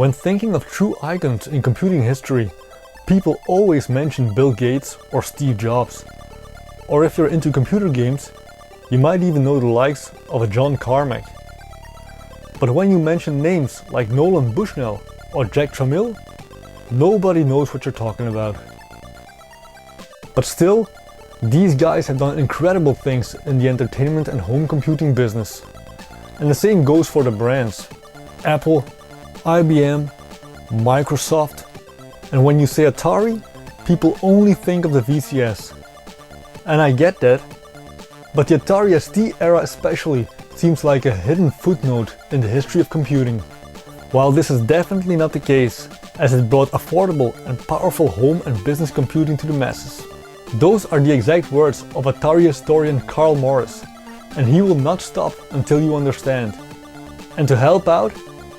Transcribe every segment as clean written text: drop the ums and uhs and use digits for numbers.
When thinking of true icons in computing history, people always mention Bill Gates or Steve Jobs. Or if you're into computer games, you might even know the likes of a John Carmack. But when you mention names like Nolan Bushnell or Jack Tramiel, nobody knows what you're talking about. But still, these guys have done incredible things in the entertainment and home computing business. And the same goes for the brands: Apple, IBM, Microsoft. And when you say Atari, people only think of the VCS. And I get that, but the Atari ST era especially seems like a hidden footnote in the history of computing. While this is definitely not the case, as it brought affordable and powerful home and business computing to the masses. Those are the exact words of Atari historian Karl Morris, and he will not stop until you understand. And to help out,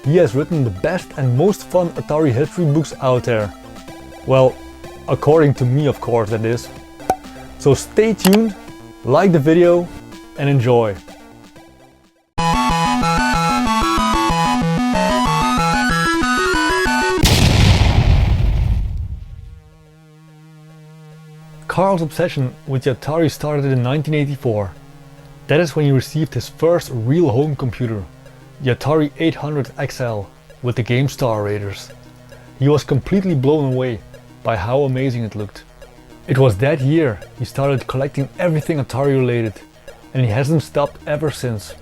he has written the best and most fun Atari history books out there. Well, according to me, of course, that is. So stay tuned, like the video, and enjoy. Karl's obsession with the Atari started in 1984. That is when he received his first real home computer, the Atari 800 XL, with the game Star Raiders. He was completely blown away by how amazing it looked. It was that year he started collecting everything Atari related, and he hasn't stopped ever since.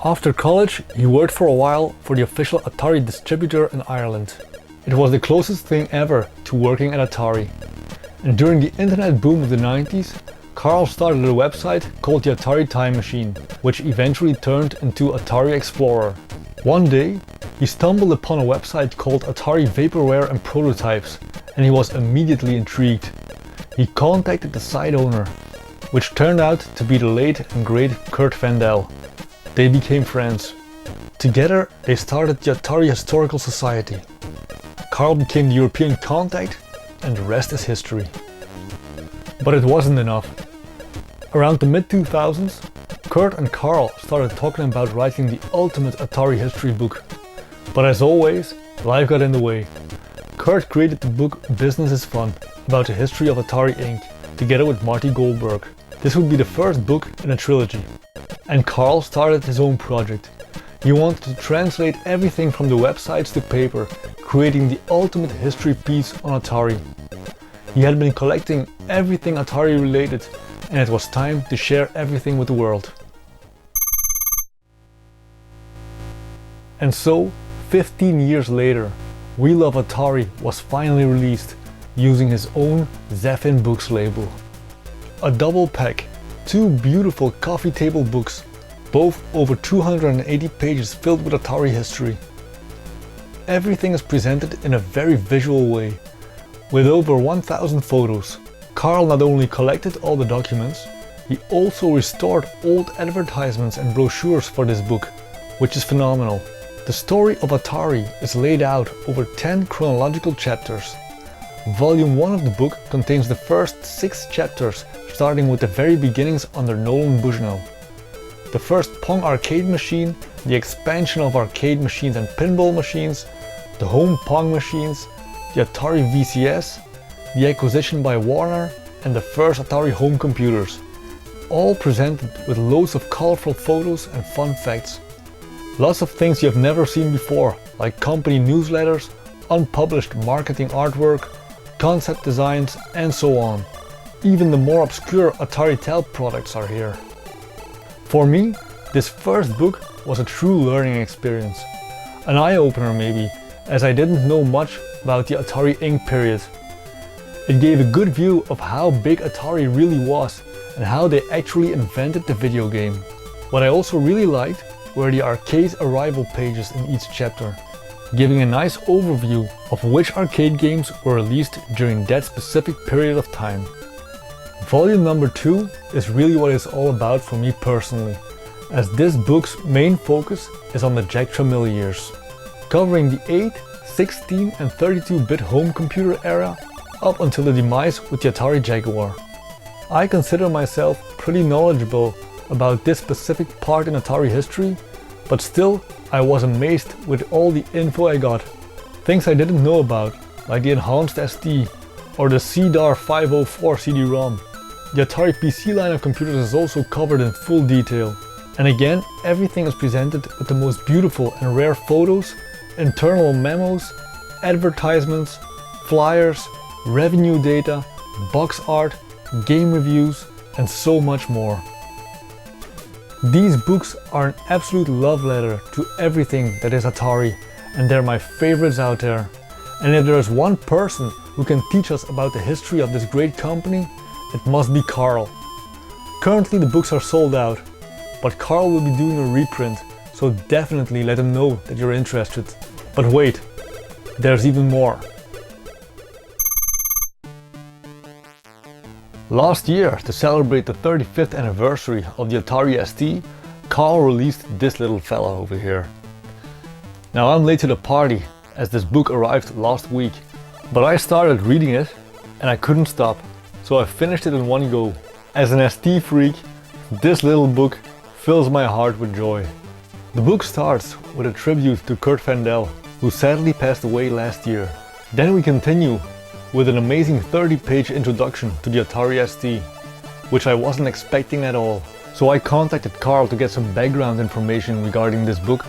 After college, he worked for a while for the official Atari distributor in Ireland. It was the closest thing ever to working at Atari. And during the internet boom of the 90s, Karl started a website called the Atari Time Machine, which eventually turned into Atari Explorer. One day, he stumbled upon a website called Atari Vaporware and Prototypes, and he was immediately intrigued. He contacted the site owner, which turned out to be the late and great Curt Vendel. They became friends. Together, they started the Atari Historical Society. Karl became the European contact, and the rest is history. But it wasn't enough. Around the mid-2000s, Curt and Karl started talking about writing the ultimate Atari history book. But as always, life got in the way. Curt created the book Business is Fun, about the history of Atari Inc., together with Marty Goldberg. This would be the first book in a trilogy. And Karl started his own project. He wanted to translate everything from the websites to paper, creating the ultimate history piece on Atari. He had been collecting everything Atari related, and it was time to share everything with the world. And so, 15 years later, We Love Atari was finally released, using his own Zephyr Books label. A double pack, two beautiful coffee table books, both over 280 pages filled with Atari history. Everything is presented in a very visual way, with over 1000 photos. Karl not only collected all the documents, he also restored old advertisements and brochures for this book, which is phenomenal. The story of Atari is laid out over 10 chronological chapters. Volume 1 of the book contains the first 6 chapters, starting with the very beginnings under Nolan Bushnell. The first Pong arcade machine, the expansion of arcade machines and pinball machines, the home Pong machines, the Atari VCS, the acquisition by Warner, and the first Atari home computers. All presented with loads of colorful photos and fun facts. Lots of things you have never seen before, like company newsletters, unpublished marketing artwork, concept designs, and so on. Even the more obscure Atari Tel products are here. For me, this first book was a true learning experience. An eye-opener maybe, as I didn't know much about the Atari Inc. period. It gave a good view of how big Atari really was and how they actually invented the video game. What I also really liked were the arcade arrival pages in each chapter, giving a nice overview of which arcade games were released during that specific period of time. Volume number 2 is really what it's all about for me personally, as this book's main focus is on the Jack Tramiel years, covering the 8, 16 and 32-bit home computer era up until the demise with the Atari Jaguar. I consider myself pretty knowledgeable about this specific part in Atari history, but still I was amazed with all the info I got. Things I didn't know about, like the enhanced ST or the CDAR 504 CD-ROM. The Atari PC line of computers is also covered in full detail. And again, everything is presented with the most beautiful and rare photos, internal memos, advertisements, flyers, revenue data, box art, game reviews, and so much more. These books are an absolute love letter to everything that is Atari, and they're my favorites out there. And if there is one person who can teach us about the history of this great company, it must be Karl. Currently the books are sold out, but Karl will be doing a reprint, so definitely let him know that you're interested. But wait, there's even more. Last year, to celebrate the 35th anniversary of the Atari ST, Karl released this little fella over here. Now I'm late to the party, as this book arrived last week, but I started reading it and I couldn't stop, so I finished it in one go. As an ST freak, this little book fills my heart with joy. The book starts with a tribute to Curt Vendel, who sadly passed away last year. Then we continue with an amazing 30-page introduction to the Atari ST, which I wasn't expecting at all. So I contacted Karl to get some background information regarding this book,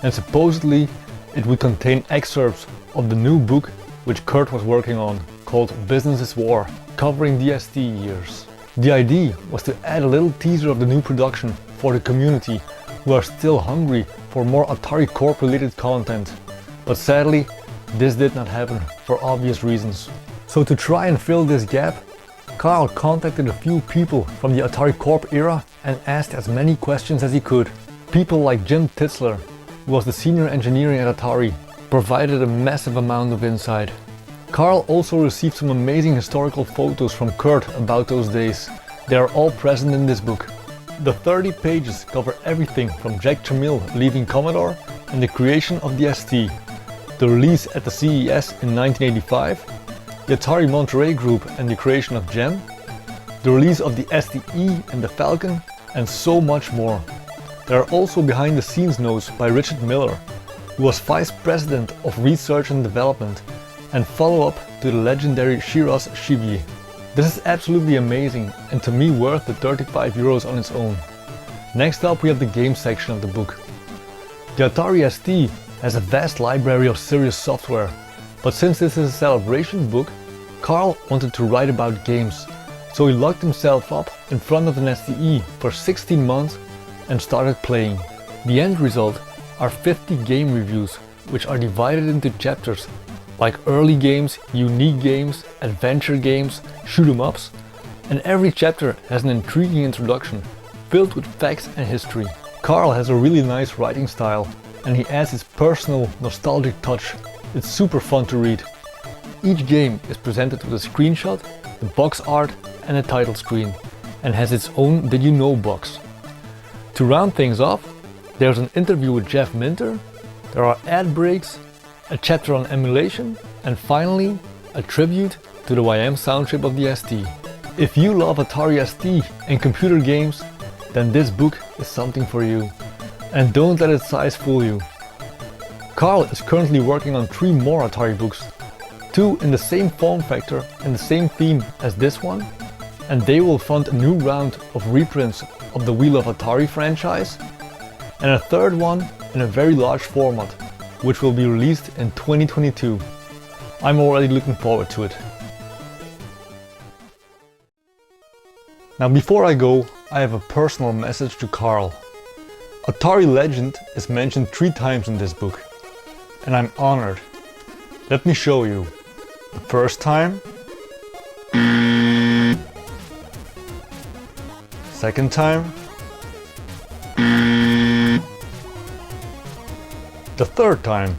and supposedly it would contain excerpts of the new book which Curt was working on, called Business is War, covering the ST years. The idea was to add a little teaser of the new production for the community who are still hungry for more Atari Corp related content. But sadly, this did not happen for obvious reasons. So to try and fill this gap, Karl contacted a few people from the Atari Corp era and asked as many questions as he could. People like Jim Titzler, who was the senior engineer at Atari, provided a massive amount of insight. Karl also received some amazing historical photos from Curt about those days. They are all present in this book. The 30 pages cover everything from Jack Tramiel leaving Commodore and the creation of the ST, the release at the CES in 1985, the Atari Monterey Group and the creation of GEM, the release of the STE and the Falcon, and so much more. There are also behind the scenes notes by Richard Miller, who was Vice President of Research and Development and follow-up to the legendary Shiraz Chibier. This is absolutely amazing and to me worth the 35 euros on its own. Next up we have the game section of the book. The Atari ST has a vast library of serious software, but since this is a celebration book, Karl wanted to write about games, so he locked himself up in front of an STE for 16 months and started playing. The end result are 50 game reviews, which are divided into chapters like early games, unique games, adventure games, shoot 'em ups, and every chapter has an intriguing introduction filled with facts and history. Karl has a really nice writing style and he adds his personal nostalgic touch. It's super fun to read. Each game is presented with a screenshot, the box art and a title screen, and has its own Did You Know box. To round things off, there's an interview with Jeff Minter, there are ad breaks, a chapter on emulation, and finally a tribute to the YM sound chip of the ST. If you love Atari ST and computer games, then this book is something for you. And don't let its size fool you. Karl is currently working on 3 more Atari books, 2 in the same form factor and the same theme as this one, and they will fund a new round of reprints of the We Love Atari franchise, and a 3rd one in a very large format, which will be released in 2022. I'm already looking forward to it. Now before I go, I have a personal message to Karl. Atari legend is mentioned 3 times in this book, and I'm honored. Let me show you. The first time, second time, the 3rd time.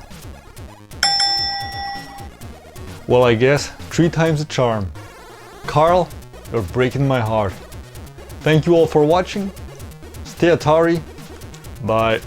Well, I guess 3 times the charm. Karl, you're breaking my heart. Thank you all for watching. Stay Atari. Bye.